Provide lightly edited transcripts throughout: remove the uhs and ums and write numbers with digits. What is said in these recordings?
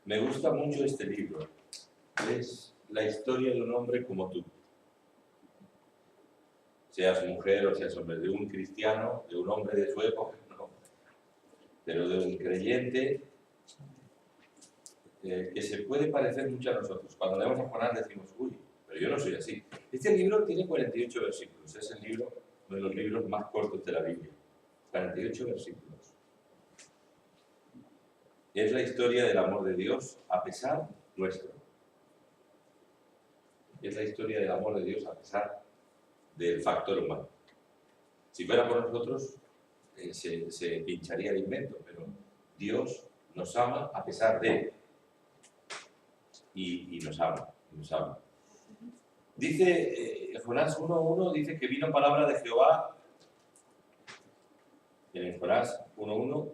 Me gusta mucho este libro. Es la historia de un hombre como tú. Seas mujer o seas hombre, de un cristiano, de un hombre de su época, no. Pero de un creyente que se puede parecer mucho a nosotros. Cuando leemos a Jonás decimos, uy, pero yo no soy así. Este libro tiene 48 versículos. Es el libro, uno de los libros más cortos de la Biblia. 48 versículos. Es la historia del amor de Dios a pesar nuestro. Es la historia del amor de Dios a pesar del factor humano. Si fuera por nosotros, se pincharía el invento, pero Dios nos ama a pesar de, y nos ama, nos ama. Dice, Jonás 1.1 dice que vino palabra de Jehová, en Jonás 1.1,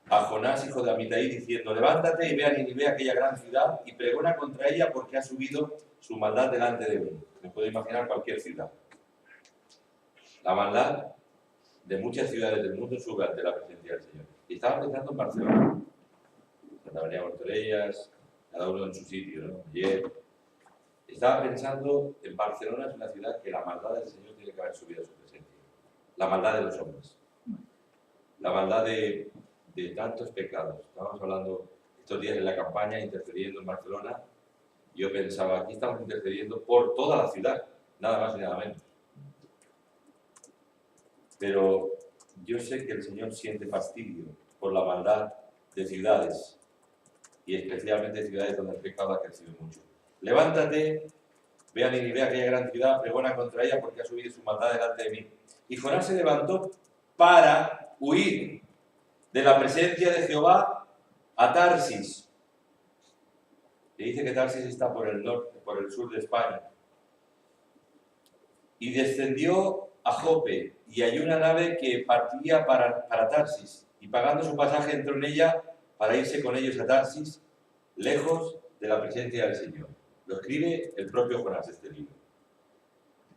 a Jonás, hijo de Amitai, diciendo, levántate y ve a Nínive, aquella gran ciudad, y pregona contra ella porque ha subido su maldad delante de mí. Me puedo imaginar cualquier ciudad. La maldad de muchas ciudades del mundo sube ante la presencia del Señor. Y estaba pensando en Barcelona. Santa María Martorellas, cada uno en su sitio, ¿no? Ayer. Estaba pensando en Barcelona, es una ciudad que la maldad del Señor tiene que haber subido a su presencia. La maldad de los hombres. La maldad de tantos pecados. Estábamos hablando estos días en la campaña, intercediendo en Barcelona. Yo pensaba, aquí estamos intercediendo por toda la ciudad, nada más y nada menos. Pero yo sé que el Señor siente fastidio por la maldad de ciudades, y especialmente de ciudades donde el pecado ha crecido mucho. Levántate, ve a Nínive, aquella gran ciudad, pregona contra ella porque ha subido su maldad delante de mí. Y Jonás se levantó para huir de la presencia de Jehová a Tarsis. Le dice que Tarsis está por el norte, por el sur de España. Y descendió a Jope, y halló una nave que partía para Tarsis, y pagando su pasaje entró en ella para irse con ellos a Tarsis, lejos de la presencia del Señor. Lo escribe el propio Jonás, este libro.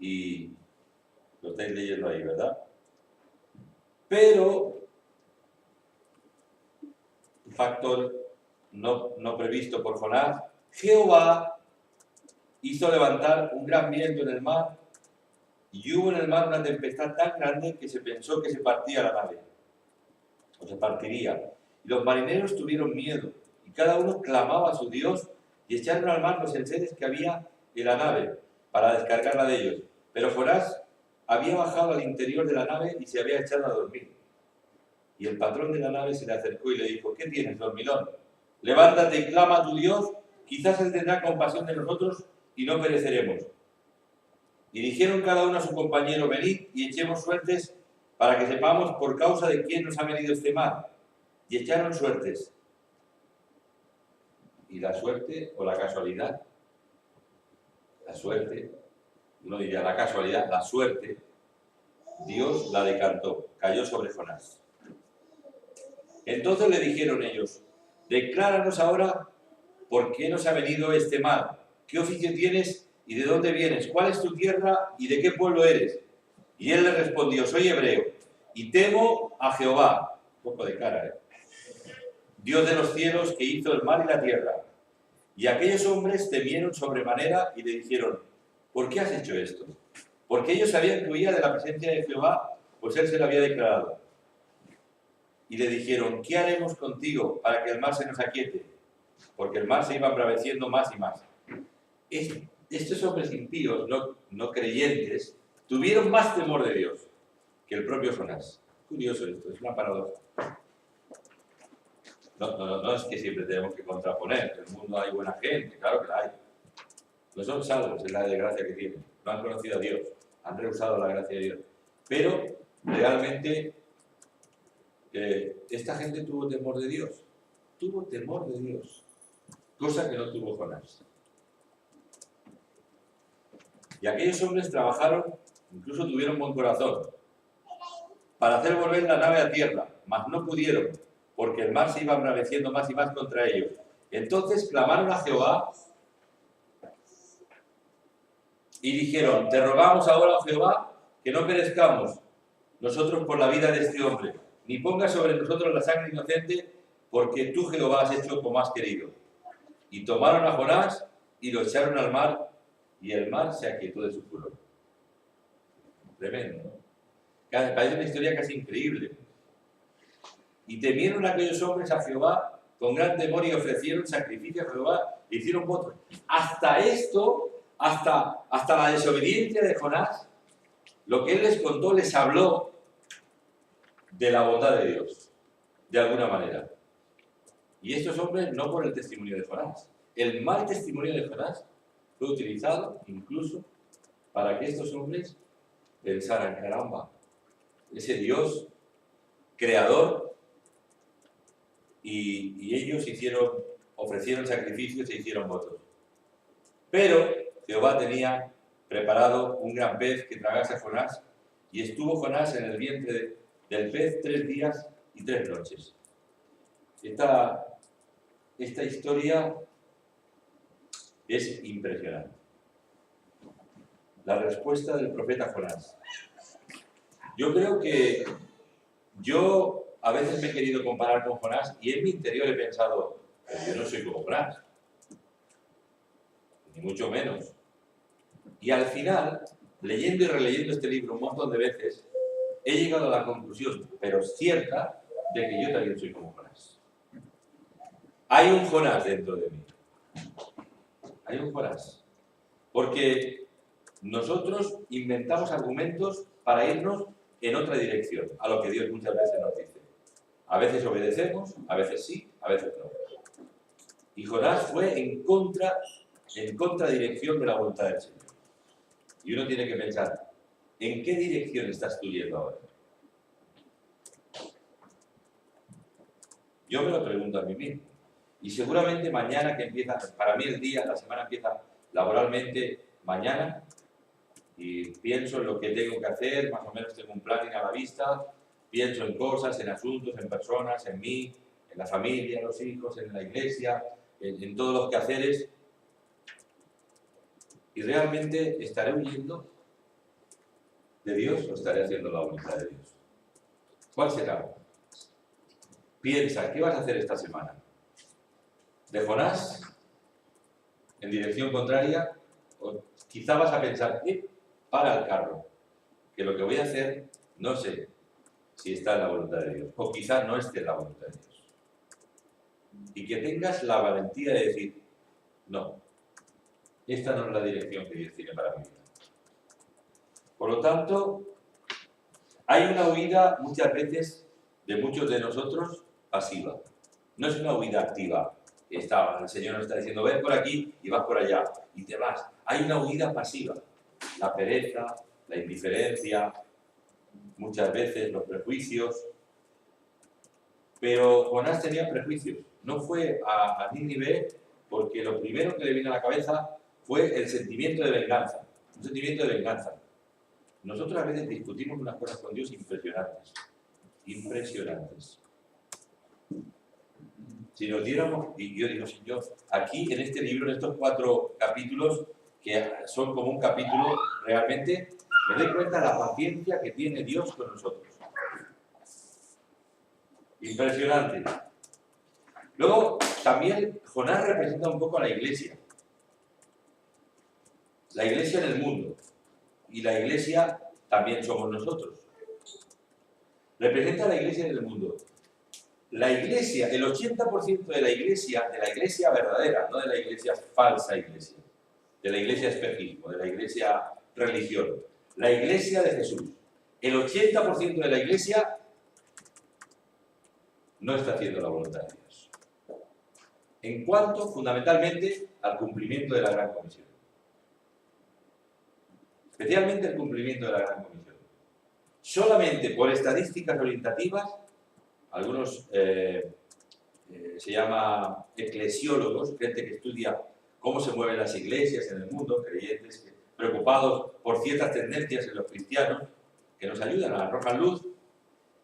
Y lo estáis leyendo ahí, ¿verdad? Pero un factor no previsto por Jonás, Jehová hizo levantar un gran viento en el mar, y hubo en el mar una tempestad tan grande que se pensó que se partía la nave, o se partiría. Y los marineros tuvieron miedo, y cada uno clamaba a su Dios, y echaron al mar los enseres que había en la nave, para descargarla de ellos. Pero Jonás había bajado al interior de la nave y se había echado a dormir. Y el patrón de la nave se le acercó y le dijo, ¿qué tienes, dormilón? Levántate y clama a tu Dios, quizás Él tendrá compasión de nosotros y no pereceremos. Y dijeron cada uno a su compañero, venid y echemos suertes para que sepamos por causa de quién nos ha venido este mal. Y echaron suertes. Y la suerte o la casualidad, la suerte, uno diría la casualidad, la suerte, Dios la decantó, cayó sobre Jonás. Entonces le dijeron ellos, decláranos ahora por qué nos ha venido este mal, qué oficio tienes y de dónde vienes, cuál es tu tierra y de qué pueblo eres. Y él le respondió, soy hebreo y temo a Jehová, un poco de cara, Dios de los cielos que hizo el mar y la tierra. Y aquellos hombres temieron sobremanera y le dijeron, ¿por qué has hecho esto? Porque ellos sabían que huía de la presencia de Jehová, pues él se lo había declarado. Y le dijeron, ¿qué haremos contigo para que el mar se nos aquiete? Porque el mar se iba embraveciendo más y más. Estos hombres impíos, no creyentes, tuvieron más temor de Dios que el propio Jonás. Curioso esto, es una paradoja. No es que siempre tenemos que contraponer, en el mundo hay buena gente, claro que la hay. No son salvos, es la desgracia que tienen. No han conocido a Dios, han rehusado la gracia de Dios. Pero realmente esta gente tuvo temor de Dios. Tuvo temor de Dios, cosa que no tuvo Jonás. Y aquellos hombres trabajaron, incluso tuvieron buen corazón, para hacer volver la nave a tierra, mas no pudieron, porque el mar se iba embraveciendo más y más contra ellos. Entonces clamaron a Jehová y dijeron, te rogamos ahora, oh Jehová, que no perezcamos nosotros por la vida de este hombre, ni ponga sobre nosotros la sangre inocente porque tú, Jehová, has hecho como has querido. Y tomaron a Jonás y lo echaron al mar, y el mar se aquietó de su furor. Tremendo, ¿no? Parece una historia casi increíble. Y temieron aquellos hombres a Jehová con gran temor y ofrecieron sacrificio a Jehová e hicieron votos. Hasta esto, hasta la desobediencia de Jonás, lo que él les contó les habló de la bondad de Dios, de alguna manera. Y estos hombres no por el testimonio de Jonás. El mal testimonio de Jonás fue utilizado incluso para que estos hombres pensaran, caramba, ese Dios creador, y ellos ofrecieron sacrificios e hicieron votos. Pero Jehová tenía preparado un gran pez que tragase a Jonás, y estuvo Jonás en el vientre del pez 3 días y 3 noches. Esta historia es impresionante. La respuesta del profeta Jonás. Yo creo que yo a veces me he querido comparar con Jonás y en mi interior he pensado, yo no soy como Jonás, ni mucho menos. Y al final, leyendo y releyendo este libro un montón de veces, he llegado a la conclusión, pero cierta, de que yo también soy como Jonás. Hay un Jonás dentro de mí. Hay un Jonás. Porque nosotros inventamos argumentos para irnos en otra dirección, a lo que Dios muchas veces nos dice. A veces obedecemos, a veces sí, a veces no. Y Jonás fue en contradirección de la voluntad del Señor. Y uno tiene que pensar, ¿en qué dirección estás tú yendo ahora? Yo me lo pregunto a mí mismo. Y seguramente mañana que empieza, para mí el día, la semana empieza laboralmente mañana, y pienso en lo que tengo que hacer, más o menos tengo un planning a la vista, pienso en cosas, en asuntos, en personas, en mí, en la familia, en los hijos, en la iglesia, en todos los quehaceres, y realmente estaré huyendo de Dios o estaré haciendo la voluntad de Dios. ¿Cuál será? Piensa, ¿qué vas a hacer esta semana? ¿De Jonás? ¿En dirección contraria? O quizá vas a pensar, para el carro, que lo que voy a hacer, no sé si está en la voluntad de Dios, o quizá no esté en la voluntad de Dios. Y que tengas la valentía de decir, no, esta no es la dirección que Dios tiene para mi vida. Por lo tanto, hay una huida muchas veces de muchos de nosotros pasiva. No es una huida activa. El Señor nos está diciendo, ven por aquí y vas por allá y te vas. Hay una huida pasiva. La pereza, la indiferencia, muchas veces los prejuicios. Pero Jonás tenía prejuicios. No fue a Nínive porque lo primero que le vino a la cabeza fue el sentimiento de venganza. Un sentimiento de venganza. Nosotros a veces discutimos unas cosas con Dios impresionantes. Impresionantes. Si nos diéramos, y yo digo, Señor, aquí en este libro, en estos 4 capítulos, que son como un capítulo, realmente me doy cuenta de la paciencia que tiene Dios con nosotros. Impresionante. Luego, también Jonás representa un poco a la iglesia. La iglesia en el mundo. Y la iglesia también somos nosotros. Representa a la iglesia en el mundo. La iglesia, el 80% de la iglesia verdadera, no de la iglesia falsa iglesia, de la iglesia espejismo, de la iglesia religión, la iglesia de Jesús, el 80% de la iglesia no está haciendo la voluntad de Dios. En cuanto, fundamentalmente, al cumplimiento de la Gran Comisión. Especialmente el cumplimiento de la Gran Comisión. Solamente por estadísticas orientativas, algunos se llama eclesiólogos, gente que estudia cómo se mueven las iglesias en el mundo, creyentes preocupados por ciertas tendencias en los cristianos que nos ayudan, a arrojar luz.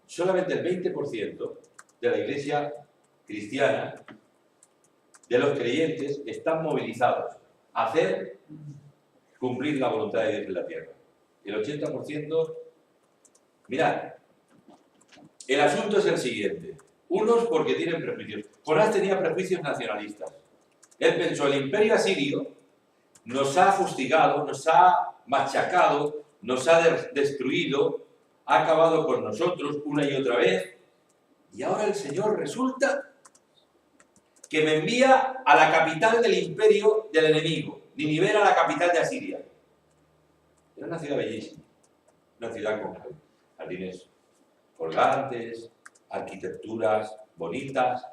Solamente el 20% de la iglesia cristiana, de los creyentes, están movilizados a hacer cumplir la voluntad de Dios en la tierra. El 80%, mirad, el asunto es el siguiente. Unos porque tienen prejuicios. Jonás tenía prejuicios nacionalistas. Él pensó, el imperio asirio nos ha fustigado, nos ha machacado, nos ha destruido, ha acabado con nosotros una y otra vez, y ahora el Señor resulta que me envía a la capital del imperio del enemigo. Nínive era la capital de Asiria. Era una ciudad bellísima, una ciudad con jardines colgantes, arquitecturas bonitas,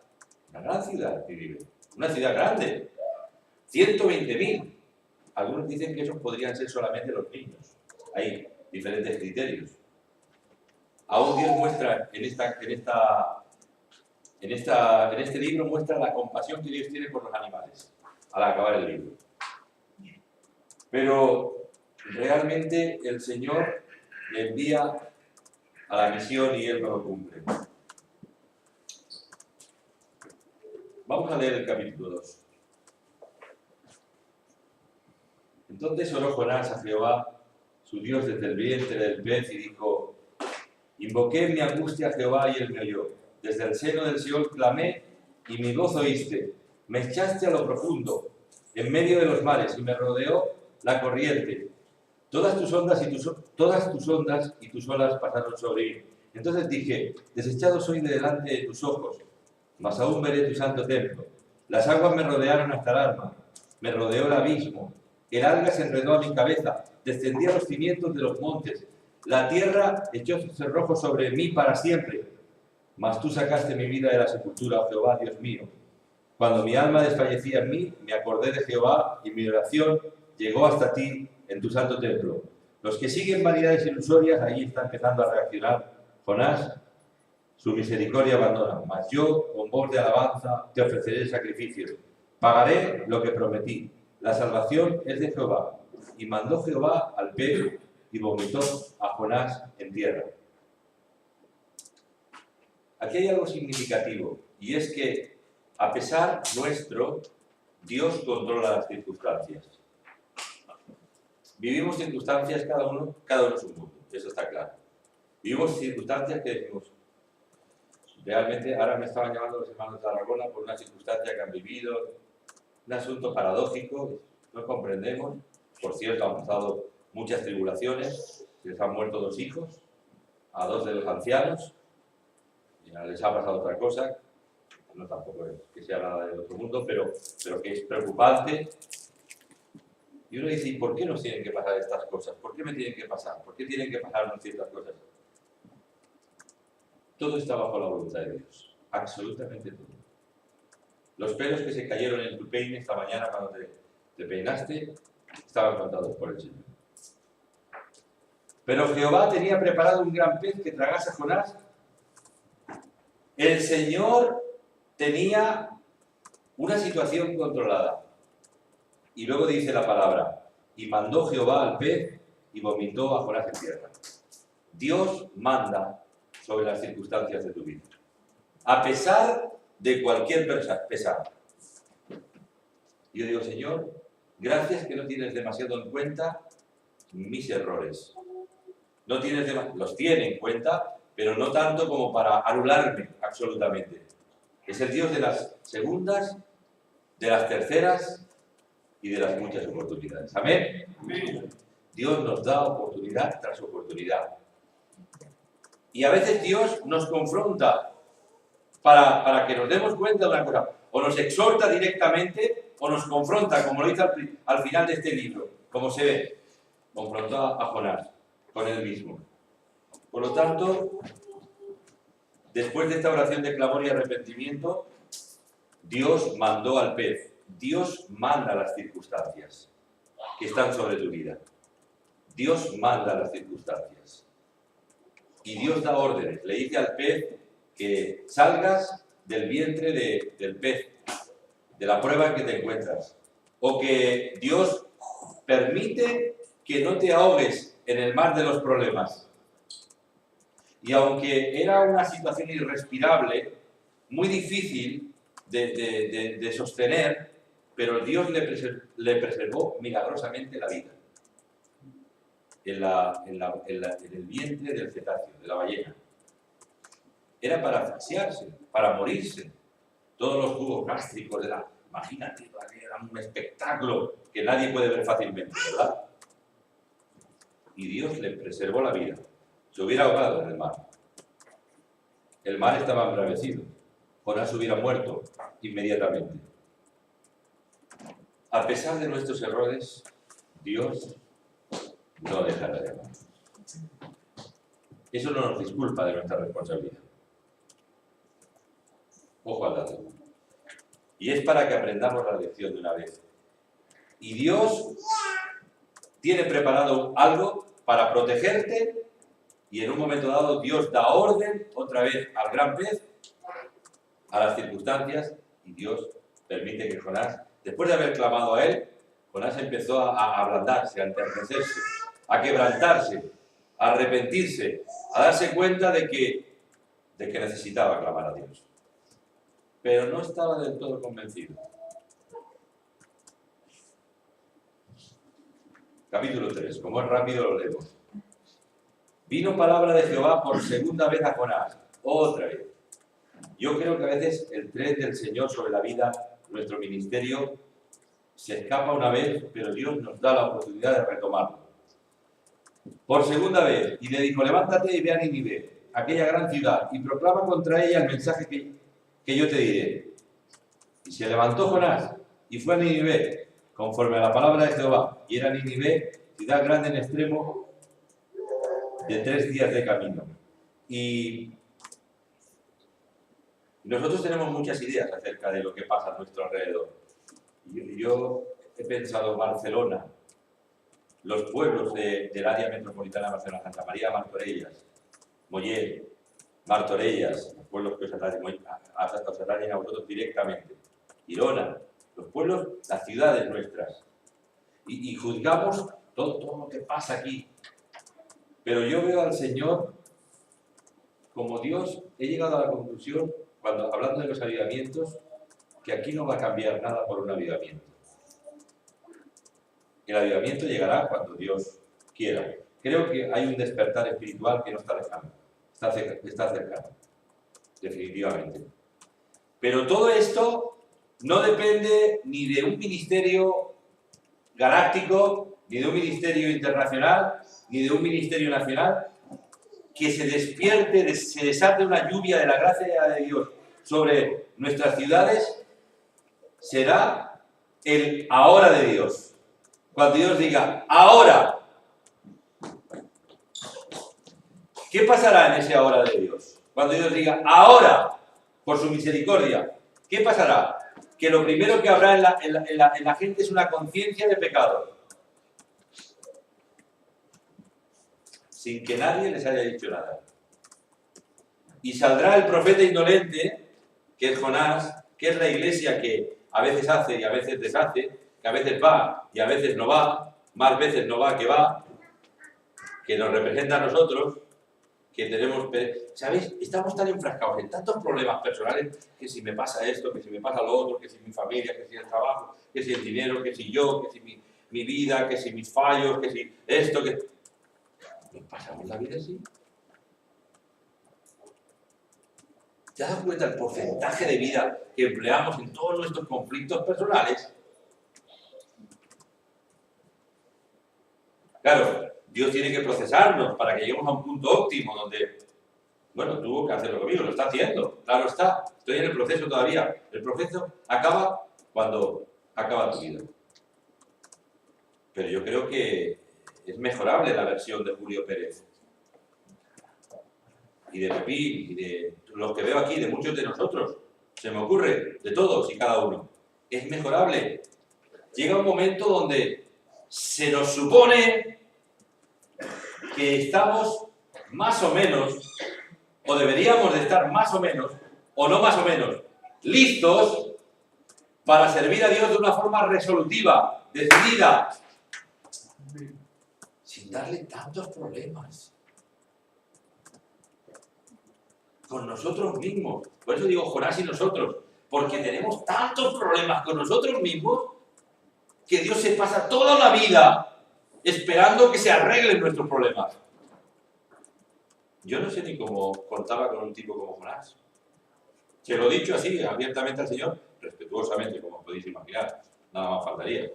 una gran ciudad, Nínive, una ciudad grande, 120.000. Algunos dicen que esos podrían ser solamente los niños. Hay diferentes criterios. Aún Dios muestra en este libro muestra la compasión que Dios tiene por los animales al acabar el libro. Pero realmente el Señor le envía a la misión y Él no lo cumple. Vamos a leer el capítulo 2. Entonces oró Jonás a Jehová, su Dios, desde el vientre del pez, y dijo: invoqué en mi angustia a Jehová y Él me oyó. Desde el seno del Seol clamé y mi voz oíste. Me echaste a lo profundo, en medio de los mares, y me rodeó la corriente. Todas tus ondas y tus olas pasaron sobre mí. Entonces dije: desechado soy de delante de tus ojos, mas aún veré tu santo templo. Las aguas me rodearon hasta el alma, me rodeó el abismo. El alga se enredó a mi cabeza, descendí a los cimientos de los montes. La tierra echó su cerrojo sobre mí para siempre. Mas tú sacaste mi vida de la sepultura, oh Jehová, Dios mío. Cuando mi alma desfallecía en mí, me acordé de Jehová, y mi oración llegó hasta ti en tu santo templo. Los que siguen vanidades ilusorias, ahí está empezando a reaccionar Jonás. Su misericordia abandona. Mas yo, con voz de alabanza, te ofreceré sacrificios. Pagaré lo que prometí. La salvación es de Jehová. Y mandó Jehová al pez y vomitó a Jonás en tierra. Aquí hay algo significativo, y es que, a pesar nuestro, Dios controla las circunstancias. Vivimos circunstancias cada uno en su mundo, eso está claro. Vivimos circunstancias que decimos, realmente ahora me estaban llamando los hermanos de Tarragona por una circunstancia que han vivido, un asunto paradójico, no comprendemos. Por cierto, han pasado muchas tribulaciones, les han muerto 2 hijos, a 2 de los ancianos, y les ha pasado otra cosa, no tampoco es que sea nada del otro mundo, pero que es preocupante. Y uno dice, ¿y por qué nos tienen que pasar estas cosas? ¿Por qué me tienen que pasar? ¿Por qué tienen que pasarnos ciertas cosas? Todo está bajo la voluntad de Dios, absolutamente todo. Los pelos que se cayeron en tu peine esta mañana cuando te peinaste, estaban contados por el Señor. Pero Jehová tenía preparado un gran pez que tragase a Jonás. El Señor tenía una situación controlada. Y luego dice la palabra, y mandó Jehová al pez y vomitó a Jonás en tierra. Dios manda sobre las circunstancias de tu vida, a pesar de cualquier pesar. Yo digo, Señor, gracias que no tienes demasiado en cuenta mis errores. No tienes los tiene en cuenta, pero no tanto como para anularme absolutamente. Es el Dios de las segundas, de las terceras y de las muchas oportunidades. ¿Amén? Amén. Dios nos da oportunidad tras oportunidad. Y a veces Dios nos confronta para que nos demos cuenta de una cosa. O nos exhorta directamente o nos confronta, como lo dice al final de este libro, como se ve. Confrontó a Jonás con él mismo. Por lo tanto, después de esta oración de clamor y arrepentimiento, Dios mandó al pez. Dios manda las circunstancias que están sobre tu vida. Dios manda las circunstancias. Y Dios da órdenes. Le dice al pez que salgas del vientre del pez, de la prueba en que te encuentras. O que Dios permite que no te ahogues en el mar de los problemas. Y aunque era una situación irrespirable, muy difícil de sostener, pero Dios le preservó milagrosamente la vida. En el vientre del cetáceo, de la ballena. Era para asfixiarse, para morirse. Todos los jugos gástricos de la... Imagínate, era un espectáculo que nadie puede ver fácilmente, ¿verdad? Y Dios le preservó la vida. Se hubiera ahogado en el mar. El mar estaba embravecido. Jonás hubiera muerto inmediatamente. A pesar de nuestros errores, Dios no dejará de amarnos. Eso no nos disculpa de nuestra responsabilidad. Ojo al dato. Y es para que aprendamos la lección de una vez. Y Dios tiene preparado algo para protegerte, y en un momento dado Dios da orden otra vez al gran pez, a las circunstancias, y Dios permite que Jonás, después de haber clamado a él, Jonás empezó a ablandarse, a enternecerse, a quebrantarse, a arrepentirse, a darse cuenta de que necesitaba clamar a Dios. Pero no estaba del todo convencido. Capítulo 3, como es rápido lo leemos. Vino palabra de Jehová por segunda vez a Jonás, otra vez. Yo creo que a veces el tren del Señor sobre la vida, nuestro ministerio, se escapa una vez, pero Dios nos da la oportunidad de retomarlo. Por segunda vez, y le dijo, levántate y ve a Nínive, aquella gran ciudad, y proclama contra ella el mensaje que yo te diré. Y se levantó Jonás, y fue a Nínive, conforme a la palabra de Jehová, y era Nínive, ciudad grande en extremo, de 3 días de camino. Y nosotros tenemos muchas ideas acerca de lo que pasa a nuestro alrededor. Yo he pensado Barcelona, los pueblos del área metropolitana de Barcelona, Santa María, Martorellas, Mollet, Martorellas, los pueblos que os atañen a vosotros directamente, Girona, los pueblos, las ciudades nuestras. Y juzgamos todo lo que pasa aquí. Pero yo veo al Señor como Dios, he llegado a la conclusión, hablando de los avivamientos, que aquí no va a cambiar nada por un avivamiento. El avivamiento llegará cuando Dios quiera. Creo que hay un despertar espiritual que no está lejano, está cercano, definitivamente. Pero todo esto no depende ni de un ministerio galáctico, ni de un ministerio internacional, ni de un ministerio nacional, que se despierte, se desate una lluvia de la gracia de Dios sobre nuestras ciudades, será el ahora de Dios. Cuando Dios diga, ahora, ¿qué pasará en ese ahora de Dios? Cuando Dios diga, ahora, por su misericordia, ¿qué pasará? Que lo primero que habrá en la gente es una conciencia de pecado. Sin que nadie les haya dicho nada. Y saldrá el profeta indolente, que es Jonás, que es la iglesia que a veces hace y a veces deshace, que a veces va y a veces no va, más veces no va, que nos representa a nosotros, que tenemos... ¿Sabéis? Estamos tan enfrascados en tantos problemas personales, que si me pasa esto, que si me pasa lo otro, que si mi familia, que si el trabajo, que si el dinero, que si yo, que si mi vida, que si mis fallos, que si esto, que... ¿Nos pasamos la vida así? ¿Te das cuenta del porcentaje de vida que empleamos en todos nuestros conflictos personales? Claro, Dios tiene que procesarnos para que lleguemos a un punto óptimo donde, bueno, tuvo que hacerlo conmigo, lo está haciendo, claro está, estoy en el proceso todavía. El proceso acaba cuando acaba tu vida. Pero yo creo que es mejorable la versión de Julio Pérez y de Pepín y de los que veo aquí, de muchos de nosotros. Se me ocurre, de todos y cada uno. Es mejorable. Llega un momento donde se nos supone que estamos más o menos, o deberíamos de estar más o menos, o no más o menos, listos para servir a Dios de una forma resolutiva, decidida, sin darle tantos problemas. Con nosotros mismos. Por eso digo Jonás y nosotros. Porque tenemos tantos problemas con nosotros mismos que Dios se pasa toda la vida esperando que se arreglen nuestros problemas. Yo no sé ni cómo contaba con un tipo como Jonás. Se lo he dicho así, abiertamente al Señor, respetuosamente, como podéis imaginar, nada más faltaría.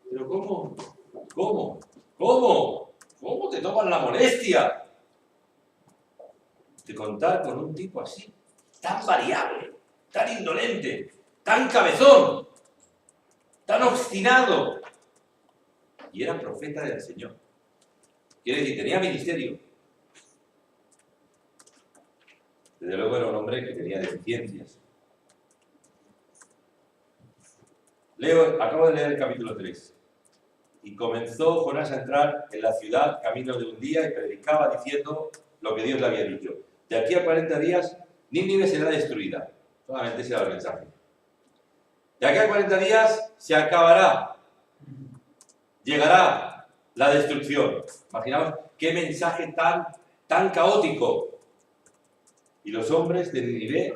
Pero ¿cómo? ¿Cómo? ¿Cómo? ¿Cómo te toman la molestia de contar con un tipo así, tan variable, tan indolente, tan cabezón, tan obstinado? Y era profeta del Señor. Quiere decir, tenía ministerio. Desde luego era un hombre que tenía deficiencias. Acabo de leer el capítulo 3. Y comenzó Jonás a entrar en la ciudad camino de un día y predicaba diciendo lo que Dios le había dicho. De aquí a 40 días, Nínive será destruida. Solamente ese era el mensaje. De aquí a 40 días se acabará. Llegará la destrucción. Imaginaos qué mensaje tan caótico. Y los hombres de Nínive,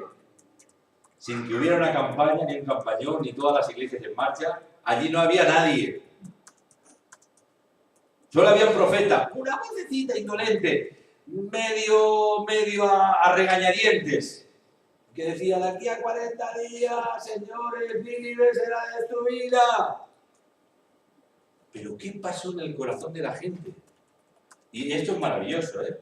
sin que hubiera una campaña, ni un campañón, ni todas las iglesias en marcha, allí no había nadie. Solo había un profeta, una vocecita indolente, medio a regañadientes, que decía, de aquí a 40 días, señores, Nínive será destruida. Pero ¿qué pasó en el corazón de la gente? Y esto es maravilloso, ¿eh?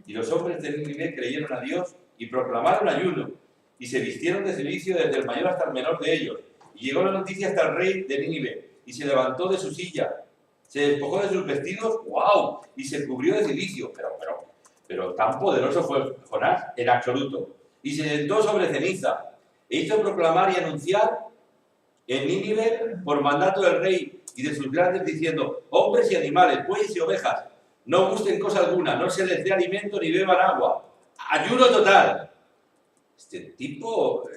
Y los hombres de Nínive creyeron a Dios y proclamaron ayuno, y se vistieron de cilicio desde el mayor hasta el menor de ellos. Y llegó la noticia hasta el rey de Nínive, y se levantó de su silla, se despojó de sus vestidos, ¡wow!, y se cubrió de cilicio. Pero tan poderoso fue Jonás en absoluto. Y se sentó sobre ceniza, e hizo proclamar y anunciar en Nínive por mandato del rey y de sus grandes, diciendo, hombres y animales, bueyes y ovejas, no gusten cosa alguna, no se les dé alimento ni beban agua. Ayuno total. Este tipo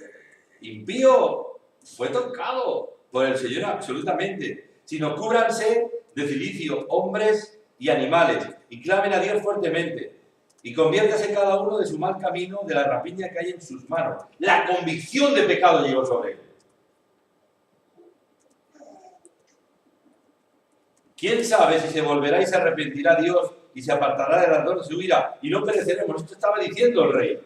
impío fue tocado por el Señor absolutamente. Sino cúbranse de cilicio, hombres y animales, y clamen a Dios fuertemente. Y conviértase cada uno de su mal camino, de la rapiña que hay en sus manos. La convicción de pecado llegó sobre él. ¿Quién sabe si se volverá y se arrepentirá Dios y se apartará del ardor de su ira y no pereceremos? Esto estaba diciendo el rey.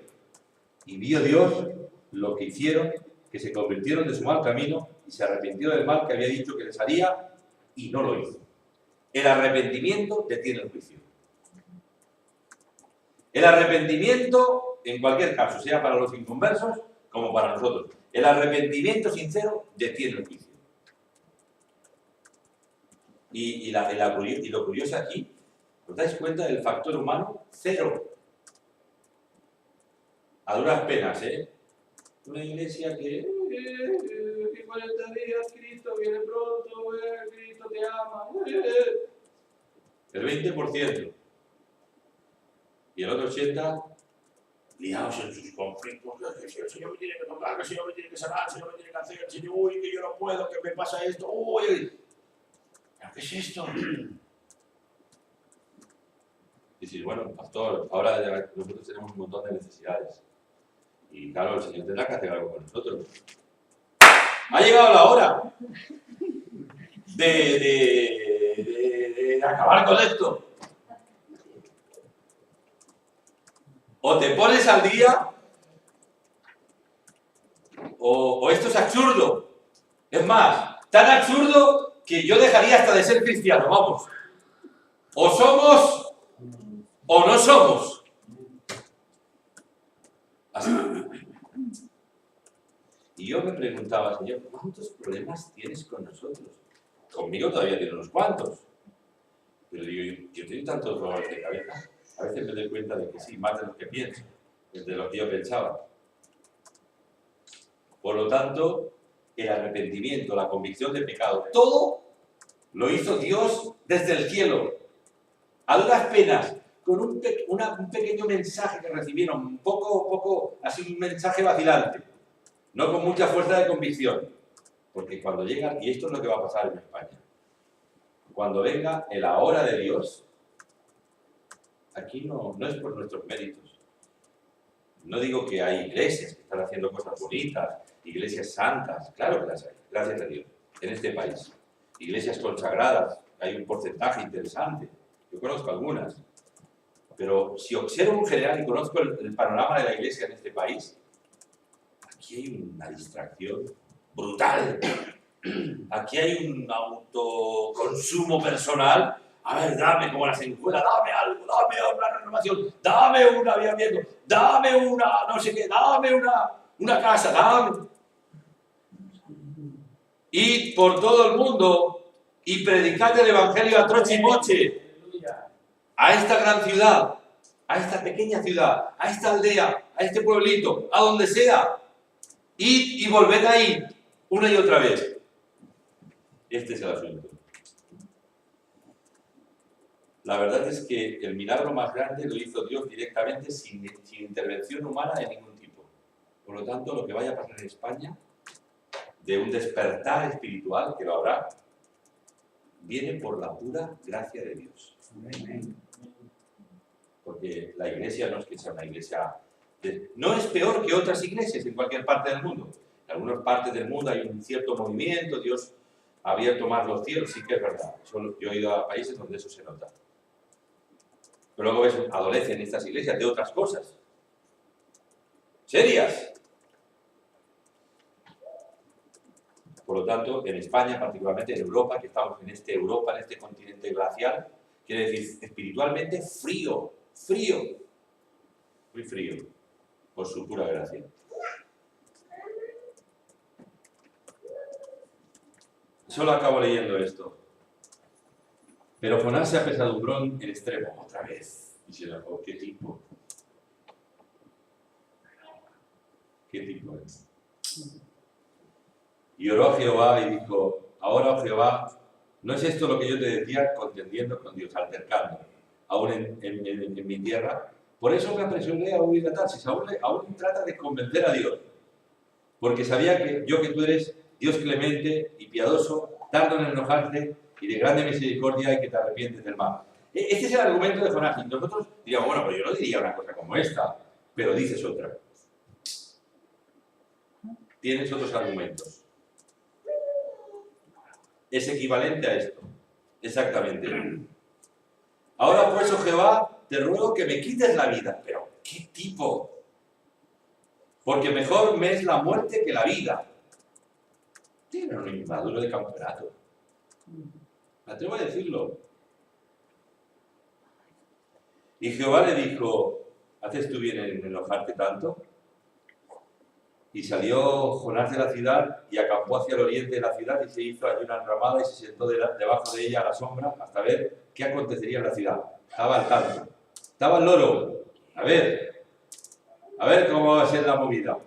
Y vio Dios lo que hicieron, que se convirtieron de su mal camino y se arrepintió del mal que había dicho que les haría y no lo hizo. El arrepentimiento detiene el juicio. El arrepentimiento, en cualquier caso, sea para los inconversos como para nosotros, el arrepentimiento sincero detiene el juicio. Y lo curioso aquí, ¿os dais cuenta del factor humano? Cero. A duras penas, ¿eh? Una iglesia que 40 días, Cristo viene pronto, Cristo te ama. El 20%. Y el otro 80%, liados en sus conflictos. Que el Señor me tiene que tocar, que el Señor me tiene que sanar, el Señor me tiene que hacer, el Señor, uy, que yo no puedo, que me pasa esto, uy. ¿Qué es esto? Y dices, bueno, pastor, ahora nosotros tenemos un montón de necesidades. Y claro, el Señor tendrá que hacer algo con nosotros. Ha llegado la hora de acabar con esto. O te pones al día, o esto es absurdo. Es más, tan absurdo que yo dejaría hasta de ser cristiano, vamos. O somos o no somos. Así. Y yo me preguntaba, Señor, ¿cuántos problemas tienes con nosotros? Conmigo todavía tienes unos cuantos. Pero digo, yo tengo tantos dolores de cabeza. A veces me doy cuenta de que sí, más de lo que pienso, de lo que yo pensaba. Por lo tanto, el arrepentimiento, la convicción de pecado, todo lo hizo Dios desde el cielo. A duras penas, con un pequeño mensaje que recibieron, un poco, así un mensaje vacilante, no con mucha fuerza de convicción. Porque cuando llega, y esto es lo que va a pasar en España, cuando venga la hora de Dios, aquí no es por nuestros méritos. No digo que hay iglesias que están haciendo cosas bonitas, iglesias santas, claro que las hay, gracias a Dios, en este país. Iglesias consagradas, hay un porcentaje interesante, yo conozco algunas. Pero si observo en general y conozco el panorama de la Iglesia en este país, aquí hay una distracción brutal. Aquí hay un autoconsumo personal. A ver, dame como las encuestas, dame algo, dame una renovación, dame un aviamiento, dame una no sé qué, dame una casa, dame. Id por todo el mundo y predicad el Evangelio a troche y moche a esta gran ciudad, a esta pequeña ciudad, a esta aldea, a este pueblito, a donde sea. Id y volved ahí una y otra vez. Este es el asunto. La verdad es que el milagro más grande lo hizo Dios directamente, sin intervención humana de ningún tipo. Por lo tanto, lo que vaya a pasar en España, de un despertar espiritual, que lo habrá, viene por la pura gracia de Dios. Porque la iglesia no es que sea una iglesia... no es peor que otras iglesias en cualquier parte del mundo. En algunas partes del mundo hay un cierto movimiento, Dios ha abierto más los cielos, sí que es verdad. Yo he ido a países donde eso se nota. Pero luego ves, adolecen estas iglesias de otras cosas. Serias. Por lo tanto, en España, particularmente en Europa, que estamos en Europa, en este continente glacial, quiere decir espiritualmente frío, muy frío, por su pura gracia. Solo acabo leyendo esto. Pero Jonás se apesadumbró en extremo, otra vez. Y se dijo, ¿qué tipo? ¿Qué tipo es? Y oró a Jehová y dijo, ahora, oh Jehová, ¿no es esto lo que yo te decía contendiendo con Dios, altercando, aún en mi tierra? Por eso me apresuré a huir a Tarsis, aún trata de convencer a Dios, porque sabía que tú eres Dios clemente y piadoso, tardo en enojarte y de grande misericordia y que te arrepientes del mal. Este es el argumento de Jonás. Y nosotros diríamos, bueno, pues yo no diría una cosa como esta, pero dices otra. Tienes otros argumentos. Es equivalente a esto. Exactamente. Ahora pues, oh Jehová, te ruego que me quites la vida. Pero, ¿qué tipo? Porque mejor me es la muerte que la vida. Tiene un inmaduro de campeonato. Me atrevo a decirlo. Y Jehová le dijo, ¿haces tú bien en enojarte tanto? Y salió Jonás de la ciudad y acampó hacia el oriente de la ciudad y se hizo allí una enramada y se sentó debajo de ella a la sombra hasta ver qué acontecería en la ciudad. Estaba al tanto. Estaba el loro. A ver cómo va a ser la movida.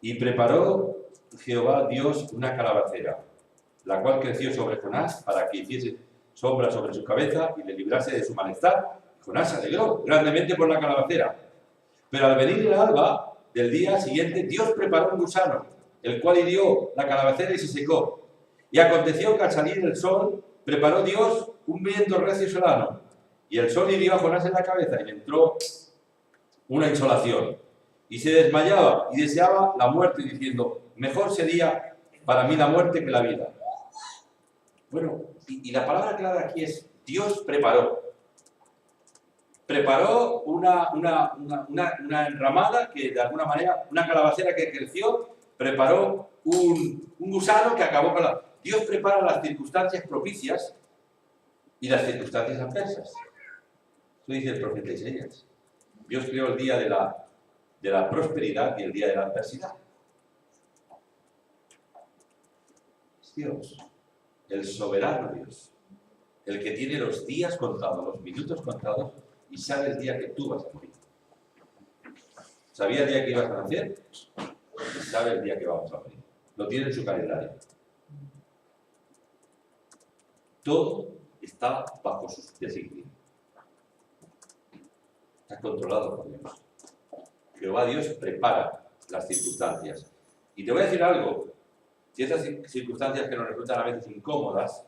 Y preparó Jehová Dios una calabacera, la cual creció sobre Jonás para que hiciese sombra sobre su cabeza y le librase de su malestar. Jonás se alegró grandemente por la calabacera. Pero al venir el alba del día siguiente, Dios preparó un gusano, el cual hirió la calabacera y se secó. Y aconteció que al salir el sol, preparó Dios un viento recio solano. Y el sol hirió a Jonás en la cabeza y le entró una insolación. Y se desmayaba y deseaba la muerte, diciendo, mejor sería para mí la muerte que la vida. Bueno, y la palabra clave aquí es, Dios preparó. Preparó una enramada que de alguna manera, una calabacera que creció, preparó un gusano que acabó con la... Dios prepara las circunstancias propicias y las circunstancias adversas. Eso dice el profeta Isaías. Dios creó el día de la prosperidad y el día de la adversidad. Es Dios, el soberano Dios, el que tiene los días contados, los minutos contados, y sabe el día que tú vas a morir. ¿Sabía el día que ibas a nacer? Y sabe el día que vamos a morir. Lo tiene en su calendario. Todo está bajo su designio. Está controlado por Dios. Jehová Dios prepara las circunstancias. Y te voy a decir algo. Si esas circunstancias que nos resultan a veces incómodas,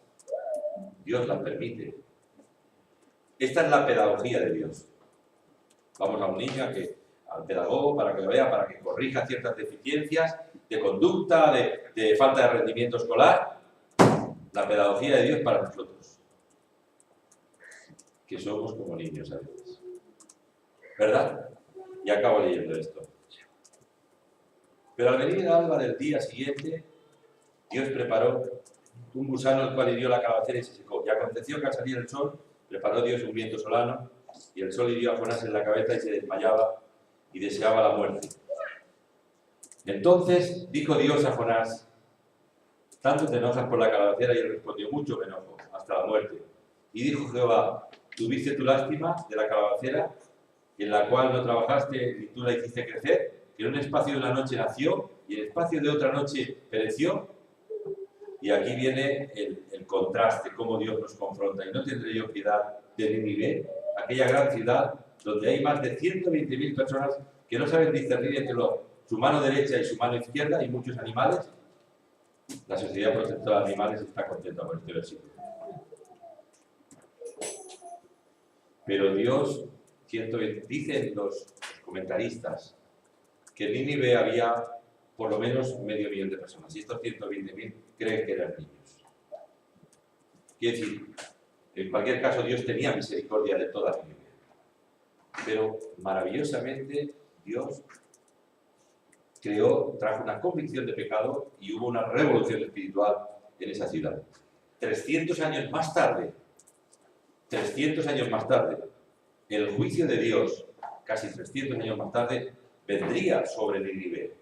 Dios las permite. Esta es la pedagogía de Dios. Vamos a un niño, al pedagogo, para que lo vea, para que corrija ciertas deficiencias de conducta, de falta de rendimiento escolar. La pedagogía de Dios para nosotros. que somos como niños a veces. ¿Verdad? Y acabo leyendo esto. Pero al venir el alba del día siguiente, Dios preparó un gusano el cual hirió la calabacera y se secó. Y aconteció que al salir el sol, preparó Dios un viento solano, y el sol hirió a Jonás en la cabeza y se desmayaba y deseaba la muerte. Entonces dijo Dios a Jonás: tanto te enojas por la calabacera, y él respondió: mucho me enojo, hasta la muerte. Y dijo Jehová: ¿tuviste tu lástima de la calabacera, en la cual no trabajaste ni tú la hiciste crecer, que en un espacio de una noche nació y en el espacio de otra noche pereció? Y aquí viene el contraste, cómo Dios nos confronta. Y no tendré yo piedad de Nínive, aquella gran ciudad donde hay más de 120.000 personas que no saben discernir entre su mano derecha y su mano izquierda, y muchos animales. La Sociedad Protectora de Animales está contenta con este versículo. Pero Dios, dicen los comentaristas, que en Nínive había por lo menos 500.000 de personas, y estos 120.000 creen que eran niños. Quiere decir, en cualquier caso, Dios tenía misericordia de toda Nínive. Pero maravillosamente Dios trajo una convicción de pecado y hubo una revolución espiritual en esa ciudad. 300 años más tarde, el juicio de Dios, casi 300 años más tarde, vendría sobre Nínive.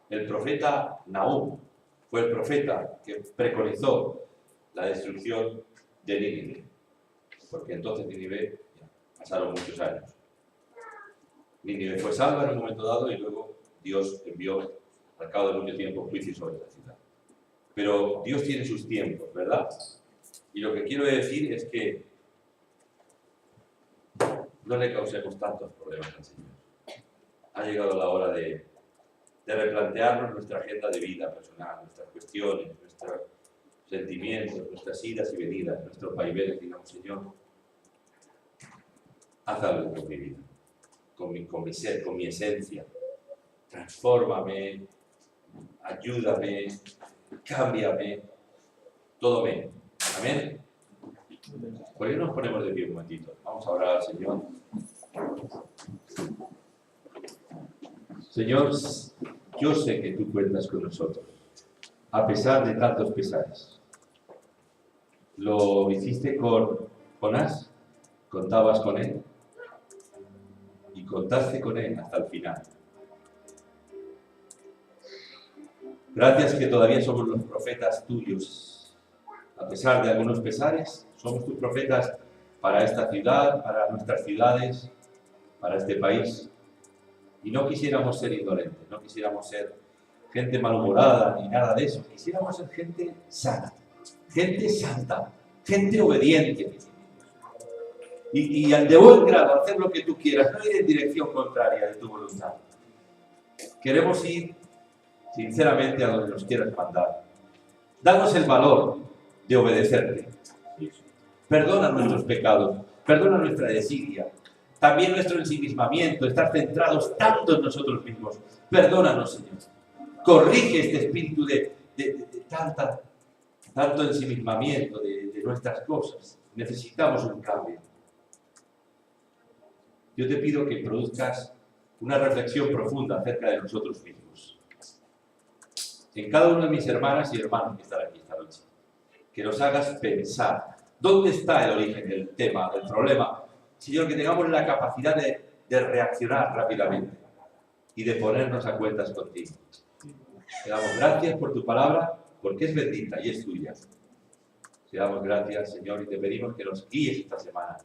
El profeta Nahum fue el profeta que preconizó la destrucción de Nínive, porque entonces Nínive, pasaron muchos años. Nínive fue salva en un momento dado y luego Dios envió, al cabo de mucho tiempo, juicio sobre la ciudad. Pero Dios tiene sus tiempos, ¿verdad? Y lo que quiero decir es que no le causemos tantos problemas al Señor. Ha llegado la hora de replantearnos nuestra agenda de vida personal, nuestras cuestiones, nuestros sentimientos, nuestras idas y venidas, nuestros vaivenes. Digamos: Señor, haz algo con mi vida, con mi ser, con mi esencia. Transfórmame, ayúdame, cámbiame, todo me. Amén. ¿Por qué nos ponemos de pie un momentito? Vamos a orar al Señor. Señor, yo sé que tú cuentas con nosotros, a pesar de tantos pesares. Lo hiciste con Jonás, contabas con él y contaste con él hasta el final. Gracias que todavía somos los profetas tuyos. A pesar de algunos pesares, somos tus profetas para esta ciudad, para nuestras ciudades, para este país. Y no quisiéramos ser indolentes, no quisiéramos ser gente malhumorada ni nada de eso. Quisiéramos ser gente sana, gente santa, gente obediente. Y al de buen grado hacer lo que tú quieras, no ir en dirección contraria de tu voluntad. Queremos ir sinceramente a donde nos quieras mandar. Danos el valor de obedecerte. Perdona nuestros pecados, perdona nuestra desidia, también nuestro ensimismamiento, estar centrados tanto en nosotros mismos. Perdónanos, Señor. Corrige este espíritu de tanto ensimismamiento de nuestras cosas. Necesitamos un cambio. Yo te pido que produzcas una reflexión profunda acerca de nosotros mismos. En cada uno de mis hermanas y hermanos que están aquí esta noche. Que nos hagas pensar. ¿Dónde está el origen del tema, del problema? Señor, que tengamos la capacidad de reaccionar rápidamente y de ponernos a cuentas contigo. Te damos gracias por tu palabra, porque es bendita y es tuya. Te damos gracias, Señor, y te pedimos que nos guíes esta semana,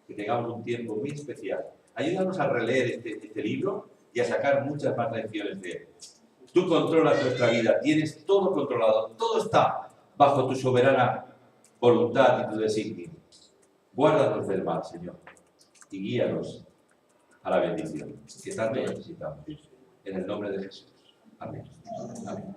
que tengamos un tiempo muy especial. Ayúdanos a releer este libro y a sacar muchas más lecciones de él. Tú controlas nuestra vida, tienes todo controlado, todo está bajo tu soberana voluntad y tu designio. Guárdanos del mal, Señor, y guíanos a la bendición que tanto necesitamos. En el nombre de Jesús. Amén. Amén.